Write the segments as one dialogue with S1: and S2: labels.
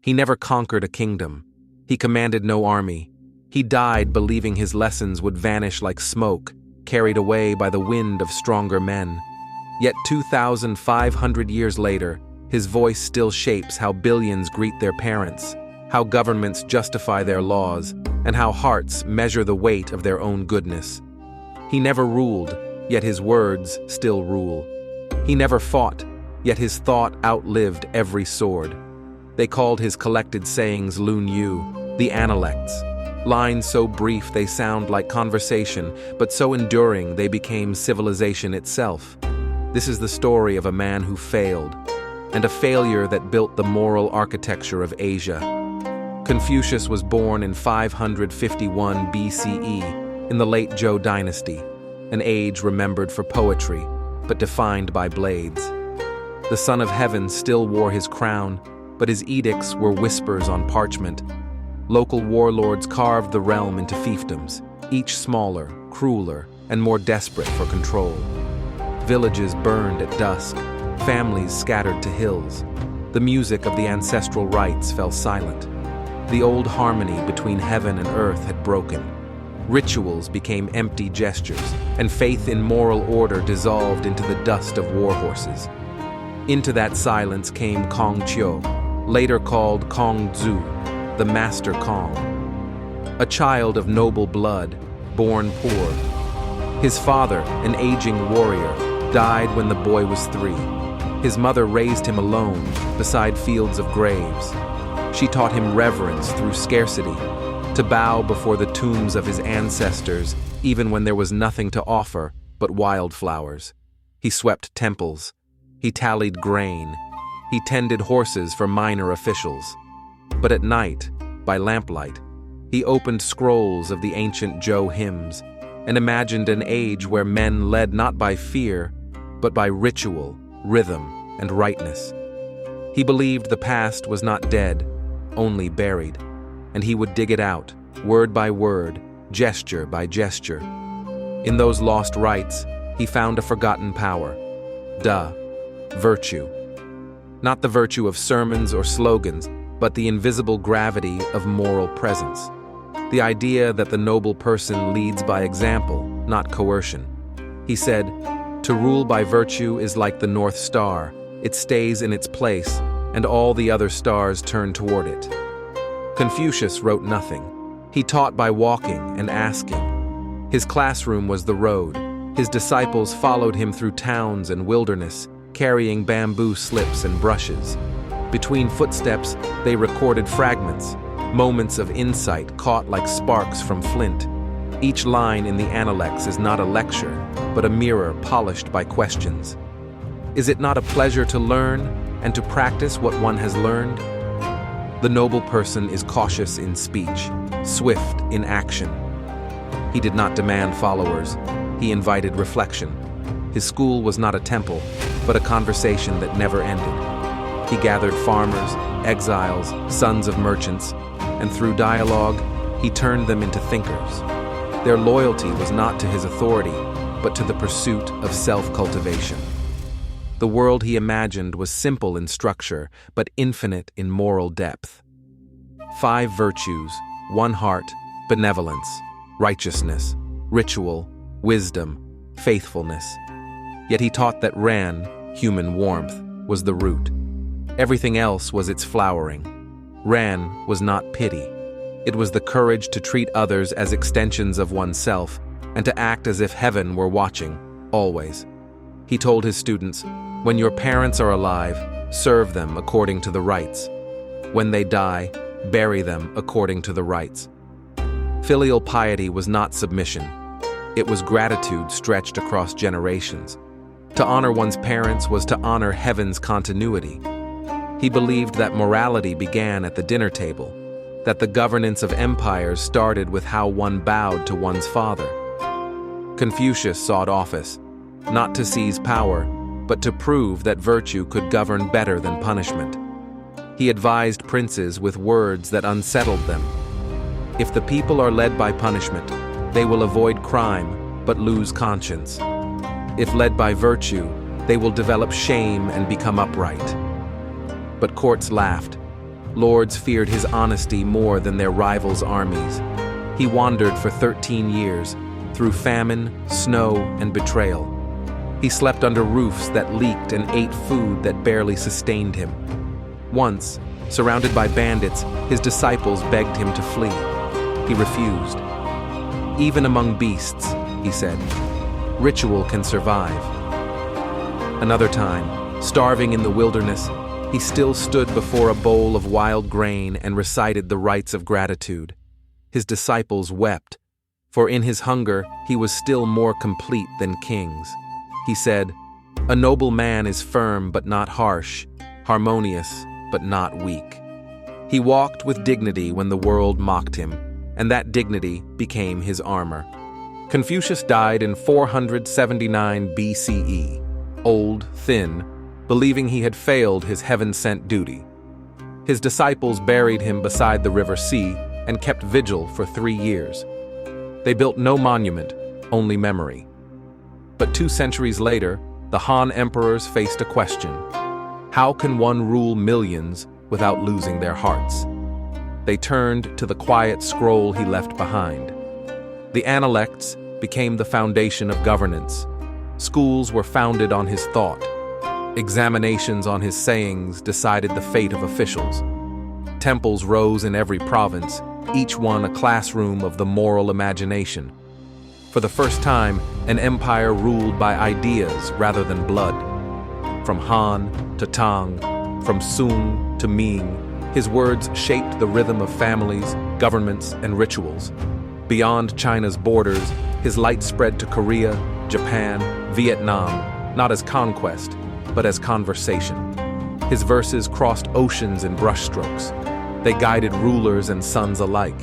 S1: He never conquered a kingdom. He commanded no army. He died believing his lessons would vanish like smoke, carried away by the wind of stronger men. Yet 2,500 years later, his voice still shapes how billions greet their parents, how governments justify their laws, and how hearts measure the weight of their own goodness. He never ruled, yet his words still rule. He never fought, yet his thought outlived every sword. They called his collected sayings Lun Yu, the Analects. Lines so brief they sound like conversation, but so enduring they became civilization itself. This is the story of a man who failed, and a failure that built the moral architecture of Asia. Confucius was born in 551 BCE in the late Zhou Dynasty, an age remembered for poetry, but defined by blades. The Son of Heaven still wore his crown, but his edicts were whispers on parchment. Local warlords carved the realm into fiefdoms, each smaller, crueler, and more desperate for control. Villages burned at dusk, families scattered to hills. The music of the ancestral rites fell silent. The old harmony between heaven and earth had broken. Rituals became empty gestures, and faith in moral order dissolved into the dust of war horses. Into that silence came Kong Qiu, later called Kong Zhu, the Master Kong. A child of noble blood, born poor. His father, an aging warrior, died when the boy was 3. His mother raised him alone, beside fields of graves. She taught him reverence through scarcity, to bow before the tombs of his ancestors, even when there was nothing to offer but wildflowers. He swept temples. He tallied grain. He tended horses for minor officials. But at night, by lamplight, he opened scrolls of the ancient Zhou hymns and imagined an age where men led not by fear, but by ritual, rhythm, and rightness. He believed the past was not dead, only buried, and he would dig it out, word by word, gesture by gesture. In those lost rites, he found a forgotten power. Virtue. Not the virtue of sermons or slogans, but the invisible gravity of moral presence. The idea that the noble person leads by example, not coercion. He said, "To rule by virtue is like the North Star. It stays in its place, and all the other stars turn toward it." Confucius wrote nothing. He taught by walking and asking. His classroom was the road. His disciples followed him through towns and wilderness, carrying bamboo slips and brushes. Between footsteps, they recorded fragments, moments of insight caught like sparks from flint. Each line in the Analects is not a lecture, but a mirror polished by questions. Is it not a pleasure to learn and to practice what one has learned? The noble person is cautious in speech, swift in action. He did not demand followers. He invited reflection. His school was not a temple, but a conversation that never ended. He gathered farmers, exiles, sons of merchants, and through dialogue, he turned them into thinkers. Their loyalty was not to his authority, but to the pursuit of self-cultivation. The world he imagined was simple in structure, but infinite in moral depth. 5 virtues, 1 heart, benevolence, righteousness, ritual, wisdom, faithfulness. Yet he taught that Ran, human warmth, was the root. Everything else was its flowering. Ran was not pity. It was the courage to treat others as extensions of oneself and to act as if heaven were watching, always. He told his students, "When your parents are alive, serve them according to the rites. When they die, bury them according to the rites." Filial piety was not submission. It was gratitude stretched across generations. To honor one's parents was to honor heaven's continuity. He believed that morality began at the dinner table, that the governance of empires started with how one bowed to one's father. Confucius sought office, not to seize power, but to prove that virtue could govern better than punishment. He advised princes with words that unsettled them. If the people are led by punishment, they will avoid crime, but lose conscience. If led by virtue, they will develop shame and become upright. But courts laughed. Lords feared his honesty more than their rivals' armies. He wandered for 13 years, through famine, snow, and betrayal. He slept under roofs that leaked and ate food that barely sustained him. Once, surrounded by bandits, his disciples begged him to flee. He refused. "Even among beasts," he said, "ritual can survive." Another time, starving in the wilderness, he still stood before a bowl of wild grain and recited the rites of gratitude. His disciples wept, for in his hunger he was still more complete than kings. He said, "A noble man is firm but not harsh, harmonious but not weak." He walked with dignity when the world mocked him, and that dignity became his armor. Confucius died in 479 BCE, old, thin, believing he had failed his heaven-sent duty. His disciples buried him beside the river Sea and kept vigil for 3 years. They built no monument, only memory. But 2 centuries later, the Han emperors faced a question. How can one rule millions without losing their hearts? They turned to the quiet scroll he left behind. The Analects became the foundation of governance. Schools were founded on his thought. Examinations on his sayings decided the fate of officials. Temples rose in every province, each one a classroom of the moral imagination. For the first time, an empire ruled by ideas rather than blood. From Han to Tang, from Sung to Ming, his words shaped the rhythm of families, governments, and rituals. Beyond China's borders, his light spread to Korea, Japan, Vietnam, not as conquest, but as conversation. His verses crossed oceans in brushstrokes. They guided rulers and sons alike.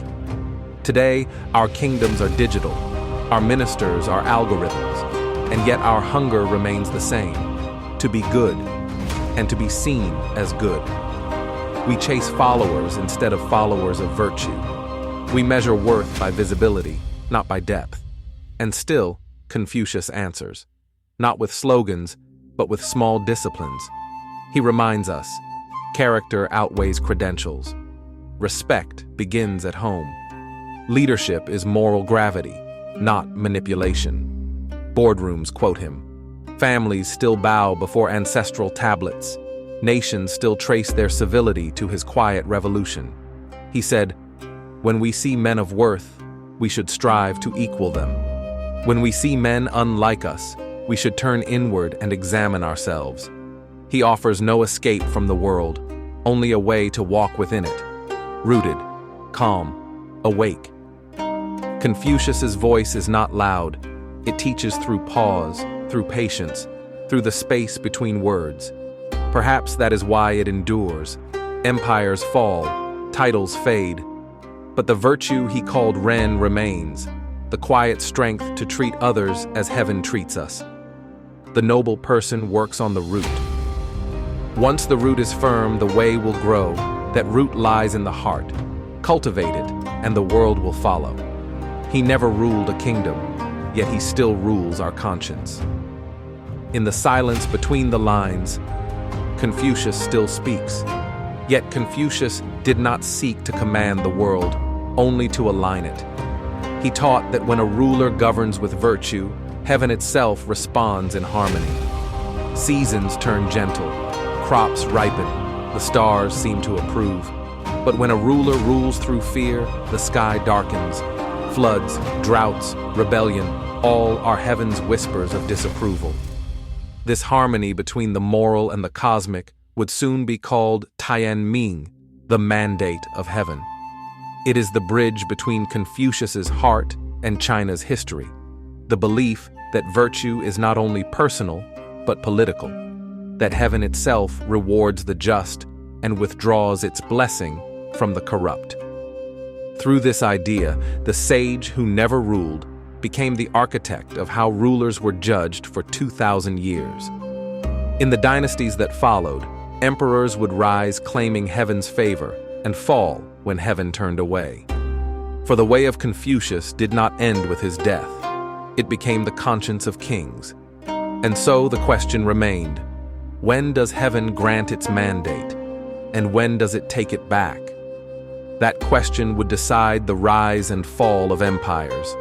S1: Today, our kingdoms are digital, our ministers are algorithms, and yet our hunger remains the same, to be good, and to be seen as good. We chase followers instead of followers of virtue. We measure worth by visibility, not by depth. And still, Confucius answers, not with slogans, but with small disciplines. He reminds us, character outweighs credentials. Respect begins at home. Leadership is moral gravity, not manipulation. Boardrooms quote him. Families still bow before ancestral tablets. Nations still trace their civility to his quiet revolution. He said, "When we see men of worth, we should strive to equal them. When we see men unlike us, we should turn inward and examine ourselves." He offers no escape from the world, only a way to walk within it, rooted, calm, awake. Confucius's voice is not loud. It teaches through pause, through patience, through the space between words. Perhaps that is why it endures. Empires fall, titles fade, but the virtue he called Ren remains, the quiet strength to treat others as heaven treats us. The noble person works on the root. Once the root is firm, the way will grow. That root lies in the heart. Cultivate it, and the world will follow. He never ruled a kingdom, yet he still rules our conscience. In the silence between the lines, Confucius still speaks. Yet Confucius did not seek to command the world, only to align it. He taught that when a ruler governs with virtue, heaven itself responds in harmony. Seasons turn gentle, crops ripen, the stars seem to approve. But when a ruler rules through fear, the sky darkens. Floods, droughts, rebellion, all are heaven's whispers of disapproval. This harmony between the moral and the cosmic would soon be called Tianming, the mandate of heaven. It is the bridge between Confucius's heart and China's history, the belief that virtue is not only personal, but political, that heaven itself rewards the just and withdraws its blessing from the corrupt. Through this idea, the sage who never ruled became the architect of how rulers were judged for 2,000 years. In the dynasties that followed, emperors would rise claiming heaven's favor and fall when heaven turned away. For the way of Confucius did not end with his death. It became the conscience of kings. And so the question remained, when does heaven grant its mandate? And when does it take it back? That question would decide the rise and fall of empires.